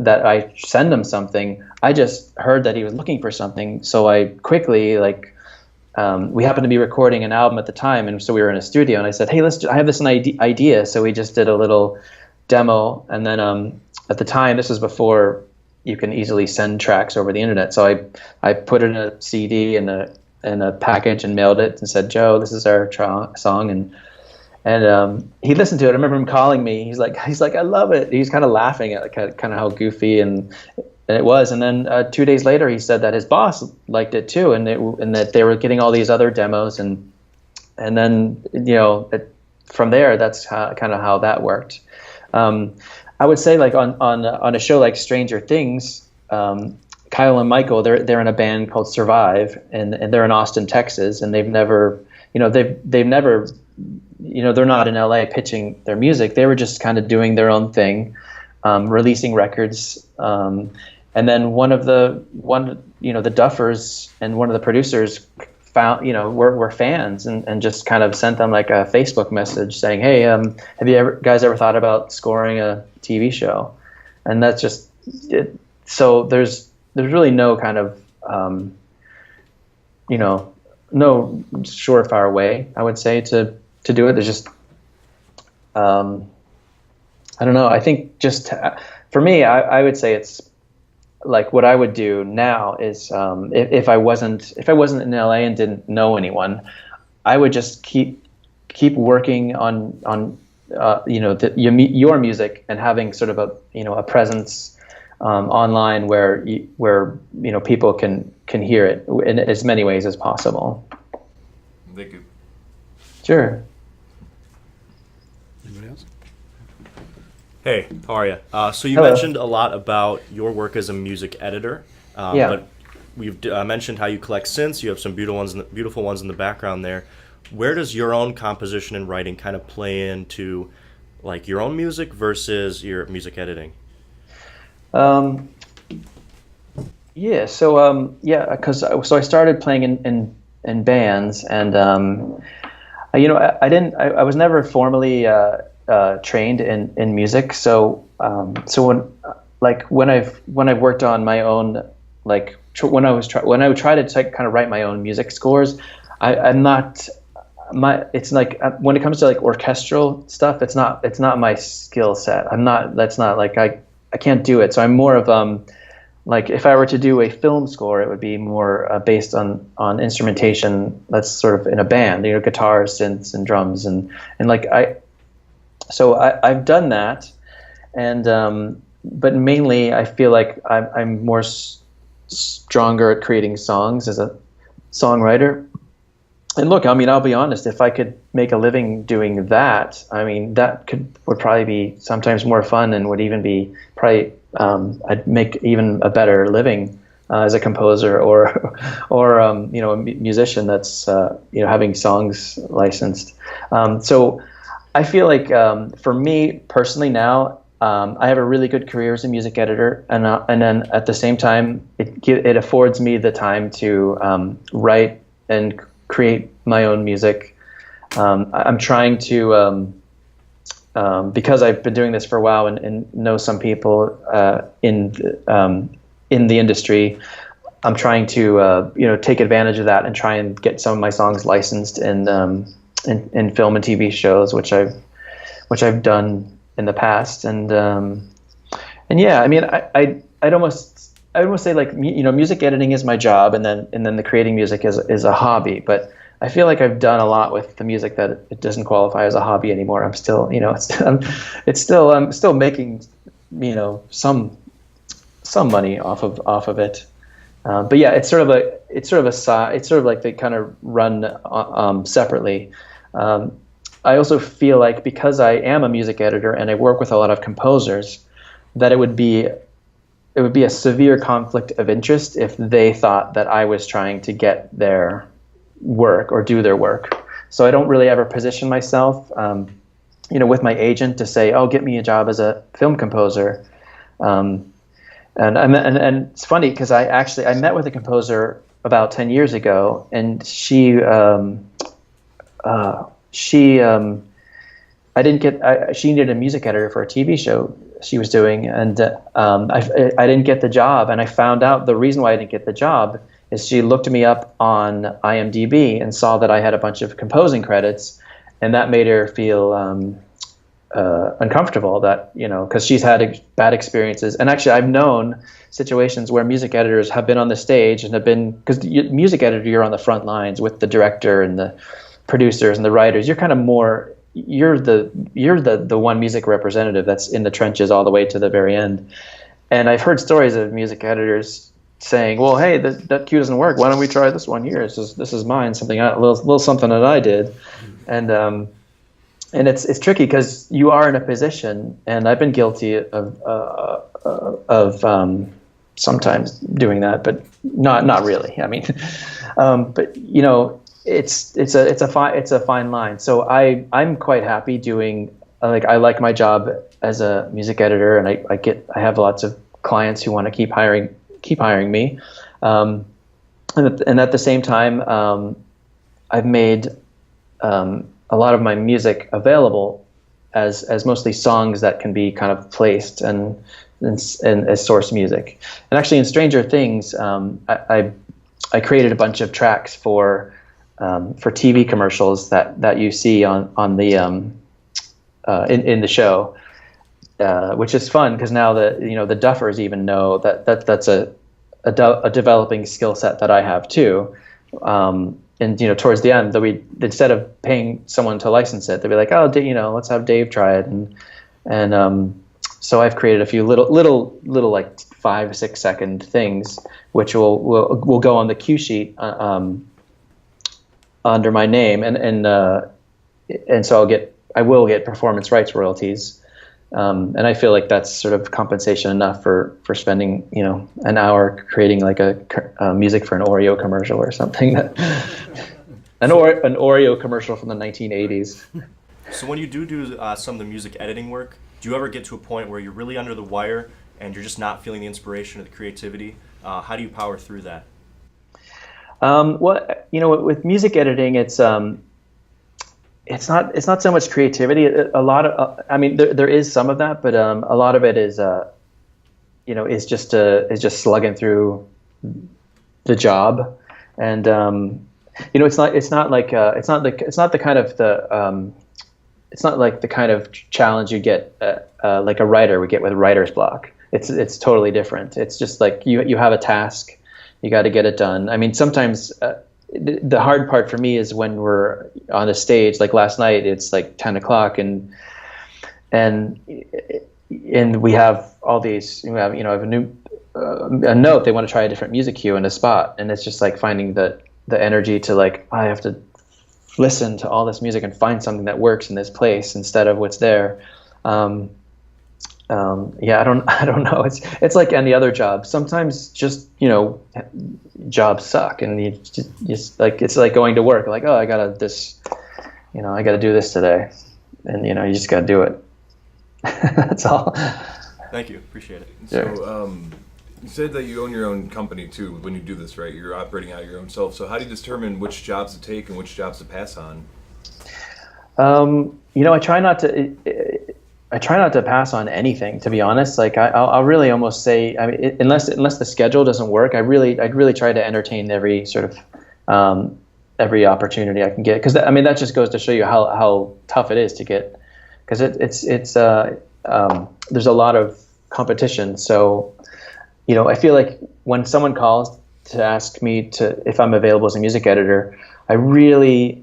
I send him something. I just heard that he was looking for something, so I quickly we happened to be recording an album at the time, and so we were in a studio, and I said, "Hey, I have this idea." So we just did a little demo, and then at the time, this was before you can easily send tracks over the internet. So I put it in a CD in a package and mailed it and said, "Joe, this is our song." And he listened to it. I remember him calling me. He's like, "I love it." He's kind of laughing at kind of how goofy and it was. And then 2 days later, he said that his boss liked it too, and that they were getting all these other demos, and then from there, that's kind of how that worked. I would say, like on a show like Stranger Things, Kyle and Michael, they're in a band called Survive, and they're in Austin, Texas, and they've never they're not in LA pitching their music. They were just kind of doing their own thing, releasing records, and then one of the Duffers and one of the producers found were fans and just kind of sent them like a Facebook message saying, "Hey, have you guys ever thought about scoring a TV show?" And that's just it. So there's really no kind of no surefire way, I would say, to do it. There's just I don't know. I think just for me, I would say it's like what I would do now is if I wasn't in LA and didn't know anyone, I would just keep working on your music and having sort of a presence online where people can hear it in as many ways as possible. Thank you. Sure. Anybody else? Hey, how are you? So you Hello. mentioned a lot about your work as a music editor. Yeah. But we've mentioned how you collect synths. You have some beautiful ones in the background there. Where does your own composition and writing kind of play into like your own music versus your music editing? Yeah. So because I started playing in bands, and I was never formally trained in music. So when I've worked on my own, when I would try to kind of write my own music scores, it's like when it comes to like orchestral stuff, it's not my skill set. That's not like I can't do it. So I'm more of like if I were to do a film score, it would be more based on instrumentation that's sort of in a band, guitars, synths, and drums, and like I've done that, and but mainly I feel like I'm more stronger at creating songs as a songwriter. And look, I mean, I'll be honest, if I could make a living doing that, I mean, would probably be sometimes more fun, and would even be probably I'd make even a better living as a composer or a musician that's having songs licensed. So I feel like for me personally now, I have a really good career as a music editor, and then at the same time, it affords me the time to write and create my own music. I'm trying to, because I've been doing this for a while and know some people in the industry, I'm trying to take advantage of that and try and get some of my songs licensed in film and TV shows, which I've done in the past, and yeah, I mean, I'd almost say like music editing is my job, and then the creating music is a hobby. But I feel like I've done a lot with the music that it doesn't qualify as a hobby anymore. I'm still I'm still making some money off of it. But yeah, it's sort of like they kind of run separately. I also feel like because I am a music editor and I work with a lot of composers, that it would be a severe conflict of interest if they thought that I was trying to get their work or do their work. So I don't really ever position myself, with my agent to say, "Oh, get me a job as a film composer." And it's funny because I met with a composer about 10 years ago, and she needed a music editor for a TV show she was doing, and I didn't get the job. And I found out the reason why I didn't get the job is she looked me up on IMDb and saw that I had a bunch of composing credits, and that made her feel uncomfortable, that because she's had bad experiences. And actually, I've known situations where music editors have been on the stage and have been, because music editor, you're on the front lines with the director and the producers and the writers. You're kind of more, you're the one music representative that's in the trenches all the way to the very end. And I've heard stories of music editors saying, "Well, hey, that cue doesn't work. Why don't we try this one here? This is mine. A little something that I did." And it's tricky because you are in a position, and I've been guilty of sometimes doing that, but not really. I mean, but it's a fine line. So I'm quite happy doing, like, I like my job as a music editor, and I have lots of clients who want to keep hiring me, and at the same time, I've made a lot of my music available as mostly songs that can be kind of placed and as source music. And actually, in Stranger Things, I created a bunch of tracks for TV commercials that you see on the in the show, which is fun because now the Duffers even know that's a developing skill set that I have too. And towards the end, instead of paying someone to license it, they'll be like, "Oh, let's have Dave try it." And so I've created a few little like 5-6 second things, which will go on the cue sheet under my name, and so I will get performance rights royalties. And I feel like that's sort of compensation enough for spending an hour creating like a music for an Oreo commercial or something. An Oreo commercial from the 1980s. So when you do some of the music editing work, do you ever get to a point where you're really under the wire and you're just not feeling the inspiration or the creativity? How do you power through that? With music editing, it's not so much creativity. A lot of, there is some of that, but a lot of it is, is just slugging through the job, and it's not like the kind of challenge you get like a writer would get with writer's block. It's totally different. It's just like you have a task, you got to get it done. I mean, sometimes the hard part for me is when we're on a stage, like last night, it's like 10 o'clock and we have all these, I have a note, they want to try a different music cue in a spot, and it's just like finding the energy to like, I have to listen to all this music and find something that works in this place instead of what's there. I don't know. It's like any other job. Sometimes just, jobs suck, and you just like, it's like going to work. Like, oh, I gotta do this today, and you just gotta do it. That's all. Thank you. Appreciate it. So, you said that you own your own company too when you do this, right? You're operating out your own self. So how do you determine which jobs to take and which jobs to pass on? I try not to pass on anything, to be honest. Like I'll really almost say, I mean, unless the schedule doesn't work, I'd really try to entertain every sort of every opportunity I can get, because that just goes to show you how tough it is to get, because there's a lot of competition. So I feel like when someone calls to ask me if I'm available as a music editor, I really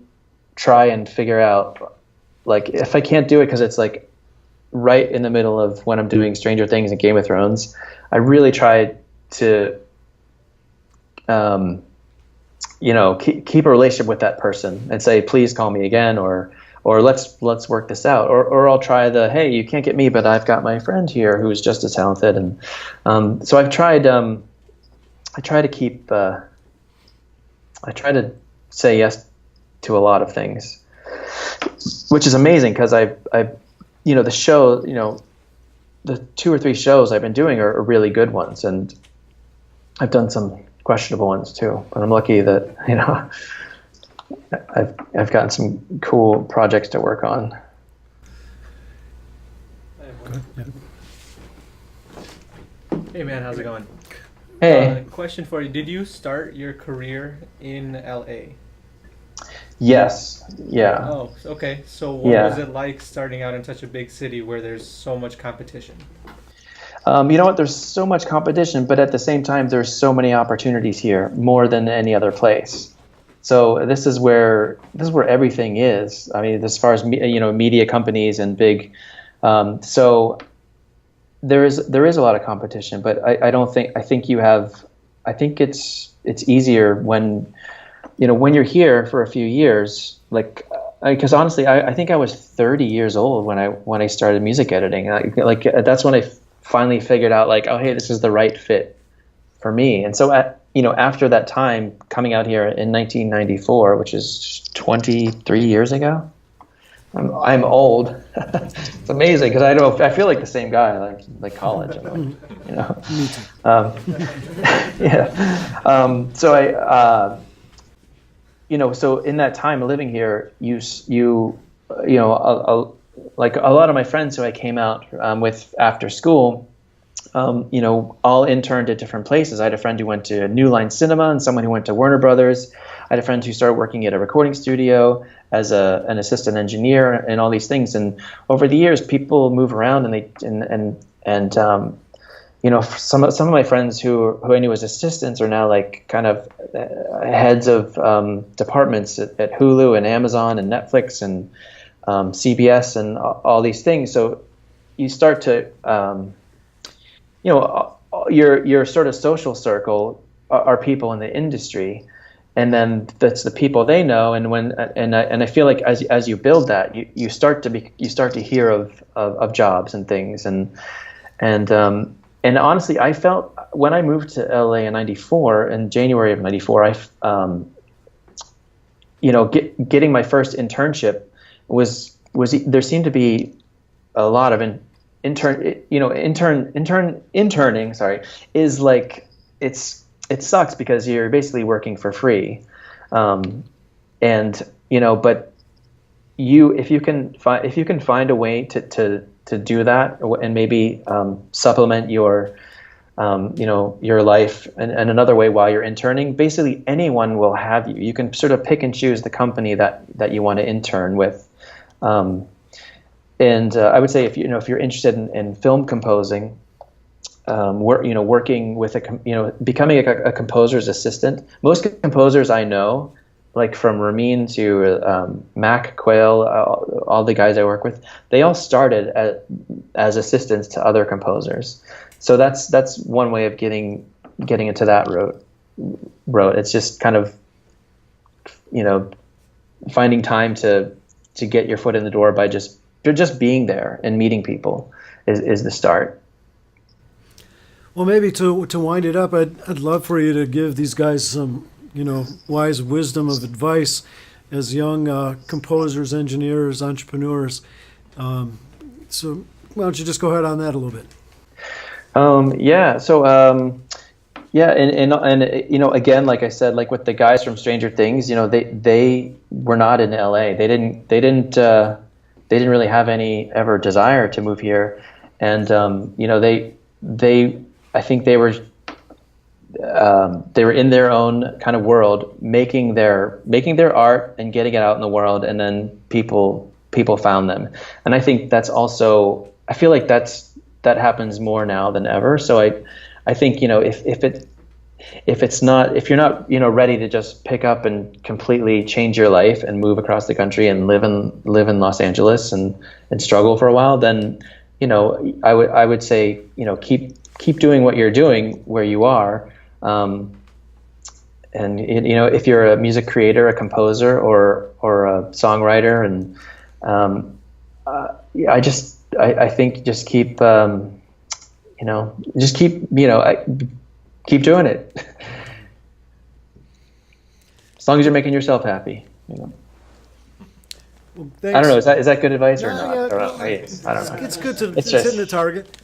try and figure out, like, if I can't do it because it's like right in the middle of when I'm doing Stranger Things and Game of Thrones, I really try to keep a relationship with that person and say, please call me again, or let's work this out, or I'll try hey, you can't get me, but I've got my friend here who's just as talented. And so I've tried I try to say yes to a lot of things, which is amazing, because the show, the 2 or 3 shows I've been doing are really good ones, and I've done some questionable ones too. But I'm lucky that I've gotten some cool projects to work on. Hey man, how's it going? Hey. Question for you: did you start your career in LA? Yes. Yeah. Oh, okay. So what was it like starting out in such a big city where there's so much competition? You know what? There's so much competition, but at the same time, there's so many opportunities here, more than any other place. So this is where everything is. I mean, as far as media companies and big, so there is a lot of competition, but I think it's easier when you're here for a few years, like, because honestly, I think I was 30 years old when I started music editing. Like that's when I finally figured out, like, oh, hey, this is the right fit for me. And so after that time, coming out here in 1994, which is 23 years ago, I'm old. It's amazing, because I feel like the same guy, like college. I'm like, Me too. Yeah. So so in that time of living here, like a lot of my friends who I came out with after school, all interned at different places. I had a friend who went to New Line Cinema, and someone who went to Warner Brothers. I had a friend who started working at a recording studio as an assistant engineer, and all these things. And over the years, people move around, and some of my friends who I knew as assistants are now like kind of heads of departments at Hulu and Amazon and Netflix and CBS and all these things. So you start to, your sort of social circle are people in the industry, and then that's the people they know. And I feel like as you build that, you start to hear of jobs and things, and honestly, I felt when I moved to LA in '94, in January of '94, getting my first internship was there seemed to be a lot of interning. Sorry, is like it sucks because you're basically working for free, but if you can find a way to do that and maybe supplement your your life, and another way while you're interning. Basically, anyone will have you. You can sort of pick and choose the company that you want to intern with. And I would say if you're interested in film composing, working with becoming a composer's assistant. Most composers I know, like from Ramin to Mac Quayle, all the guys I work with, they all started as assistants to other composers. So that's one way of getting into that road. It's just kind of finding time to get your foot in the door by just being there and meeting people is the start. Well, maybe to wind it up, I'd love for you to give these guys some, wise wisdom of advice as young composers, engineers, entrepreneurs. So why don't you just go ahead on that a little bit? Again, like I said, like with the guys from Stranger Things, they were not in LA. They didn't really have any ever desire to move here, and I think they were in their own kind of world, making their art and getting it out in the world, and then people found them. And I think that's also, I feel like that happens more now than ever. So I think if you're not ready to just pick up and completely change your life and move across the country and live in Los Angeles and struggle for a while, then I would say keep doing what you're doing where you are, and if you're a music creator, a composer, or a songwriter, and I think just keep keep doing it as long as you're making yourself happy. Well, I don't know. Is that good advice or No, not? yeah, I don't know. It's good to It's it's just, hitting the target.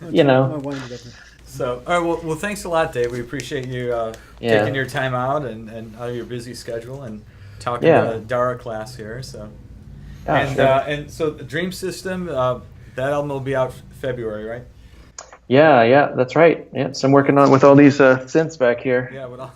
So, all right, well, thanks a lot, Dave. We appreciate you taking your time out and out of your busy schedule and talking to Dara class here. So, and so the Dream System, that album will be out February, right? Yeah, that's right. Yeah, so I'm working on with all these synths back here. Yeah, with all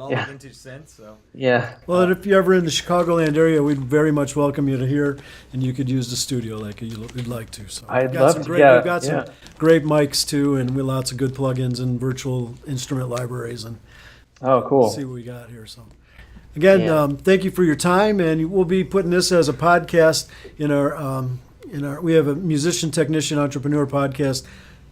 the vintage synths. So. Yeah. Well, and if you're ever in the Chicagoland area, we'd very much welcome you to here, and you could use the studio like you'd like to. So I'd we've love some to. great, Yeah, we've got some great mics too, and with lots of good plugins and virtual instrument libraries, and Oh, cool. see what we got here. So again, thank you for your time, and we'll be putting this as a podcast in our we have a musician, technician, entrepreneur podcast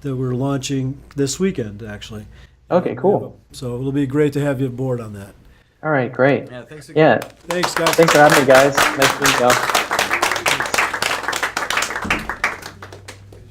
that we're launching this weekend, actually. Okay, cool. So it'll be great to have you aboard on that. All right, great. Yeah, thanks again. Yeah, Thanks, guys. thanks for having me, guys. Nice to meet y'all.